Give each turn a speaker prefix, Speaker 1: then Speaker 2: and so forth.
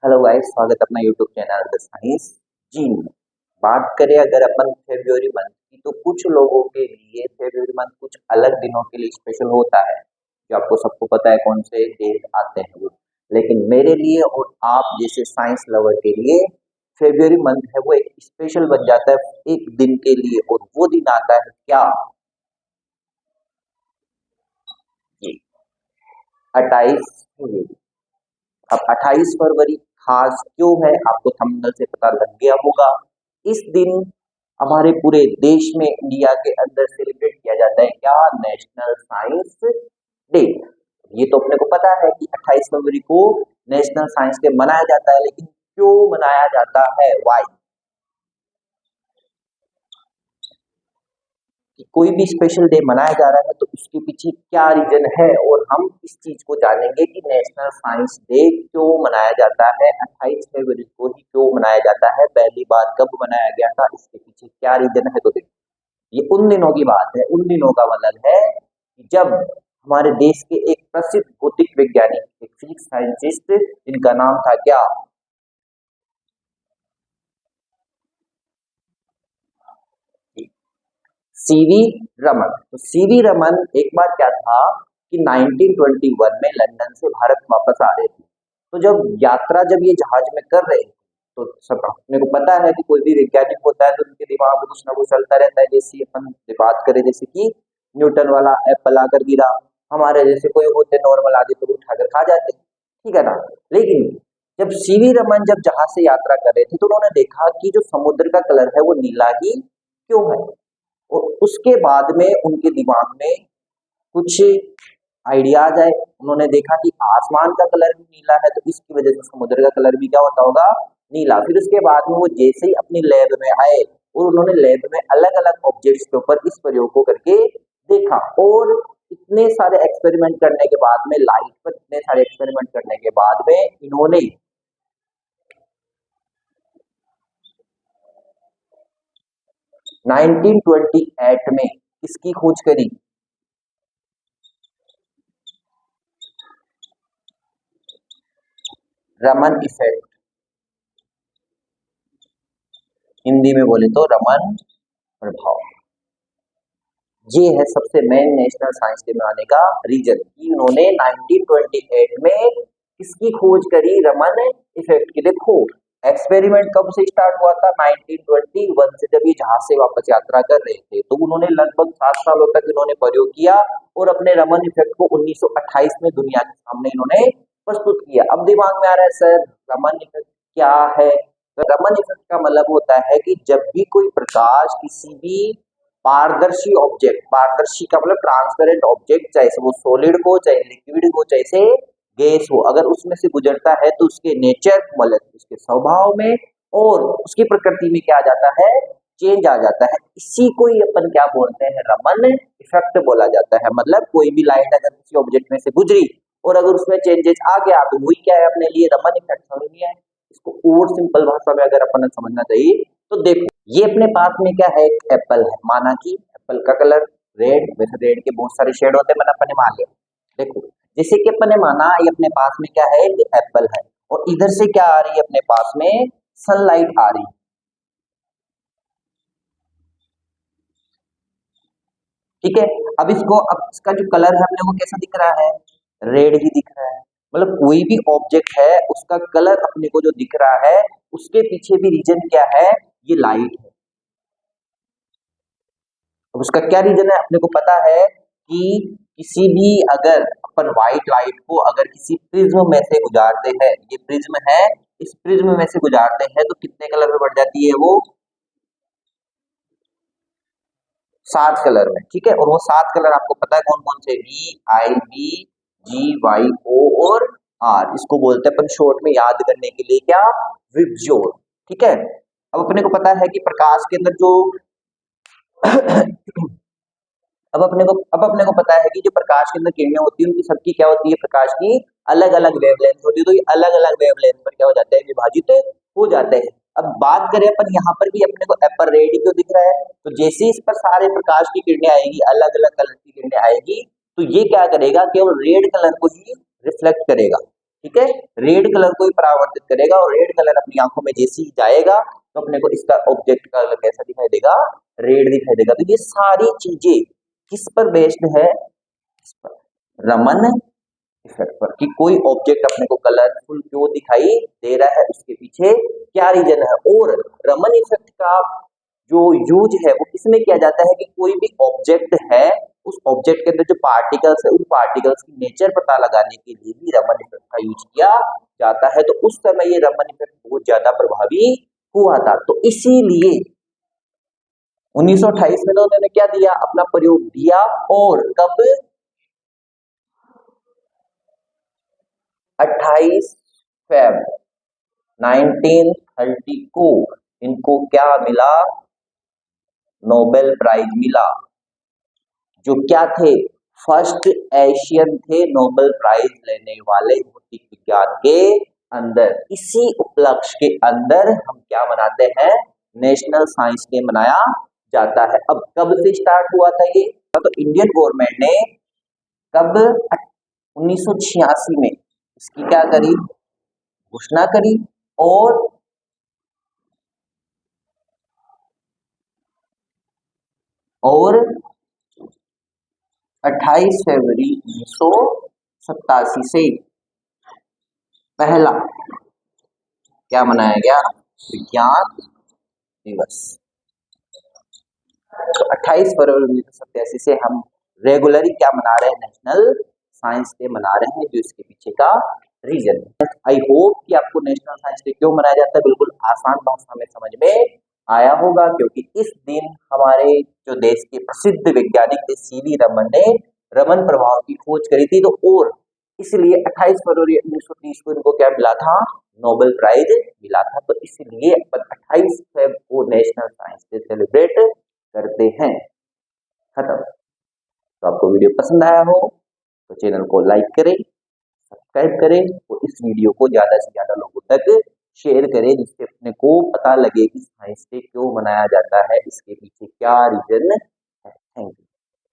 Speaker 1: Hello guys, स्वागत है अपना यूट्यूब चैनल द साइंस जी में। बात करें अगर अपन फेब्रुअरी मंथ की, तो कुछ लोगों के लिए फेब्रुअरी मंथ कुछ अलग दिनों के लिए स्पेशल होता है, जो आपको सबको पता है कौन से डेज आते हैं वो। लेकिन मेरे लिए और आप जैसे साइंस लवर के लिए फेब्रुअरी मंथ है वो एक स्पेशल बन जाता है एक दिन के लिए। और वो दिन आता है क्या? जी, 28 फरवरी। अब 28 फरवरी खास क्यों है, आपको थंबनेल से पता लग गया होगा। इस दिन हमारे पूरे देश में, इंडिया के अंदर सेलिब्रेट किया जाता है क्या? National science day. ये तो अपने को पता है कि 28 फरवरी को नेशनल साइंस डे मनाया जाता है, लेकिन क्यों मनाया जाता है? वाई? कि कोई भी स्पेशल डे मनाया जा रहा है तो उसके पीछे क्या रीजन है, और हम इस चीज को जानेंगे कि नेशनल साइंस डे क्यों मनाया जाता है, 28 फरवरी को ही क्यों मनाया जाता है, पहली बार कब मनाया गया था, इसके पीछे क्या रीजन है। तो देखो, ये उन दिनों की बात है। उन दिनों का मतलब है कि जब हमारे देश के एक प्रसिद्ध भौतिक वैज्ञानिक, एक फिजिक्स साइंटिस्ट, जिनका नाम था क्या? सीवी रमन। तो सीवी रमन एक बार क्या था कि 1921 में लंदन से भारत वापस आ रहे थे। तो जब ये जहाज में कर रहे थे, तो सब अपने को पता है कि कोई भी वैज्ञानिक होता है तो उनके दिमाग में कुछ ना कुछ चलता रहता है। जैसे अपन बात करें, जैसे कि न्यूटन वाला एप्पल आकर गिरा, हमारे जैसे कोई होते नॉर्मल आदमी तो उठाकर खा जाते, ठीक है ना। लेकिन जब सीवी रमन जब जहाज से यात्रा कर रहे थे, तो उन्होंने देखा कि जो समुद्र का कलर है वो नीला ही क्यों है। और उसके बाद में उनके दिमाग में कुछ आइडियाज आए। उन्होंने देखा कि आसमान का कलर भी नीला है, तो इसकी वजह से समुद्र का कलर भी क्या होता होगा? नीला। फिर उसके बाद में वो जैसे ही अपनी लैब में आए, और उन्होंने लैब में अलग अलग ऑब्जेक्ट्स के ऊपर इस प्रयोग को करके देखा। और इतने सारे एक्सपेरिमेंट करने के बाद में, लाइट पर इतने सारे एक्सपेरिमेंट करने के बाद में, इन्होंने 1928 में इसकी खोज करी। रमन इफेक्ट। हिंदी में बोले तो रमन प्रभाव। ये है सबसे मेन नेशनल साइंस डे मनाने का रीजन, कि उन्होंने 1928 में इसकी खोज करी, रमन इफेक्ट की। देखो, एक्सपेरिमेंट कब से स्टार्ट हुआ था? 1921 से, जब ये जहाज से वापस यात्रा कर रहे थे। तो उन्होंने लगभग 7 सालों तक इन्होंने प्रयोग किया, और अपने रमन इफेक्ट को 1928 में दुनिया के सामने इन्होंने प्रस्तुत किया। अब दिमाग में आ रहा है, सर रमन इफेक्ट क्या है? तो रमन इफेक्ट का मतलब होता है कि जब भी कोई प्रकाश किसी भी पारदर्शी ऑब्जेक्ट, पारदर्शी का मतलब ट्रांसपेरेंट ऑब्जेक्ट, चाहे से वो सॉलिड हो, चाहे लिक्विड हो, चाहे से गैस हो, अगर उसमें से गुजरता है तो उसके नेचर, मतलब उसके स्वभाव में और उसकी प्रकृति में क्या आ जाता है? चेंज आ जाता है। इसी को ही अपन क्या बोलते हैं? रमन इफेक्ट बोला जाता है। मतलब कोई भी लाइट अगर किसी ऑब्जेक्ट में से गुजरी और अगर उसमें चेंजेस आ गया, तो वही क्या है अपने लिए? रमन इफेक्ट। समझ नहीं है इसको? और सिंपल भाषा में अगर अपन समझना चाहिए, तो देखो, ये अपने पास में क्या है? एक एप्पल है। माना कि एप्पल का कलर रेड, वैसे रेड के बहुत सारे शेड होते हैं, मैंने अपने मान लिया। देखो, जैसे कि अपन ने माना ये अपने पास में क्या है? ये एप्पल है, और इधर से क्या आ रही है अपने पास में? सनलाइट आ रही है, ठीक है। अब इसका जो कलर है अपने को कैसा दिख रहा है? रेड ही दिख रहा है। मतलब कोई भी ऑब्जेक्ट है, उसका कलर अपने को जो दिख रहा है, उसके पीछे भी रीजन क्या है? ये लाइट है। अब उसका क्या रीजन है? अपने को पता है कि किसी भी, अगर अपन व्हाइट लाइट को अगर किसी प्रिज्म में से गुजारते हैं, ये प्रिज्म है, इस प्रिज्म में से गुजारते हैं, तो कितने कलर में बढ़ जाती है वो? 7 कलर में, ठीक है। और वो 7 कलर आपको पता है कौन कौन से? VIB GYO और R। इसको बोलते हैं अपन शॉर्ट में याद करने के लिए क्या? विबज्योर, ठीक है। अब अपने को पता है कि प्रकाश के अंदर जो अब अपने को पता है कि जो प्रकाश के अंदर किरणें होती है, उनकी सबकी क्या होती है? प्रकाश की अलग अलग वेवलेंथ होती है। तो ये अलग अलग वेवलेंथ पर क्या हो जाते हैं? विभाजित हो जाते हैं। अब बात करें अपन यहाँ पर भी, अपने को एप्पल रेड क्यों दिख रहा है? तो जैसे इस पर सारे प्रकाश की किरणें आएगी, अलग अलग कलर की किरणें आएगी, तो ये क्या करेगा? केवल रेड कलर को ही रिफ्लेक्ट करेगा। ठीक है, रेड कलर को ही परावर्तित करेगा और रेड कलर अपनी आंखों में जैसे ही जाएगा तो अपने को इसका ऑब्जेक्ट का कलर कैसा दिखाई देगा, रेड दिखाई देगा। तो ये सारी चीजें किस पर बेस्ड है, इस पर, रमन इफेक्ट पर, कि कोई ऑब्जेक्ट अपने को कलरफुल क्यों दिखाई दे रहा है, उसके पीछे क्या रीजन है। और रमन इफेक्ट का जो यूज है वो किसमें किया जाता है कि कोई भी ऑब्जेक्ट है, उस ऑब्जेक्ट के अंदर जो पार्टिकल्स है उन पार्टिकल्स की नेचर पता लगाने के लिए भी रमन इफेक्ट का यूज किया जाता है। तो उस समय ये रमन इफेक्ट बहुत ज्यादा प्रभावी हुआ था। तो इसीलिए 1928 में उन्होंने क्या दिया, अपना प्रयोग दिया। और कब, 28 फेब 1930 को इनको क्या मिला, नोबेल प्राइज मिला। जो क्या थे, फर्स्ट एशियन थे नोबेल प्राइज लेने वाले भौतिक विज्ञान के अंदर। इसी उपलक्ष्य के अंदर हम क्या मनाते हैं, नेशनल साइंस डे मनाया जाता है। अब कब से स्टार्ट हुआ था ये, तो इंडियन गवर्नमेंट ने कब, 1986 में इसकी क्या करी, घोषणा करी। और 28 फरवरी 1987 से पहला क्या मनाया गया, विज्ञान दिवस। तो 28 फरवरी 1987 से हम रेगुलरली क्या मना रहे हैं, नेशनल साइंस डे मना रहे हैं। जो इसके पीछे का रीजन है, आई होप कि आपको नेशनल साइंस डे क्यों मनाया जाता है बिल्कुल आसान भाषा में समझ में आया होगा। क्योंकि इस दिन हमारे जो देश के प्रसिद्ध वैज्ञानिक थे सीवी रमन ने रमन प्रभाव की खोज करी थी। तो और इसलिए 28 फरवरी 1930 को इनको क्या मिला था, नोबेल प्राइज मिला था। तो इसलिए 28 फेब को नेशनल साइंस डे सेलिब्रेट करते हैं। खत्म। तो आपको वीडियो पसंद आया हो तो चैनल को लाइक करें, सब्सक्राइब करें और इस वीडियो को ज्यादा से ज्यादा लोगों तक शेयर करें, जिससे अपने को पता लगे कि साइंस डे क्यों मनाया जाता है, इसके पीछे क्या रीजन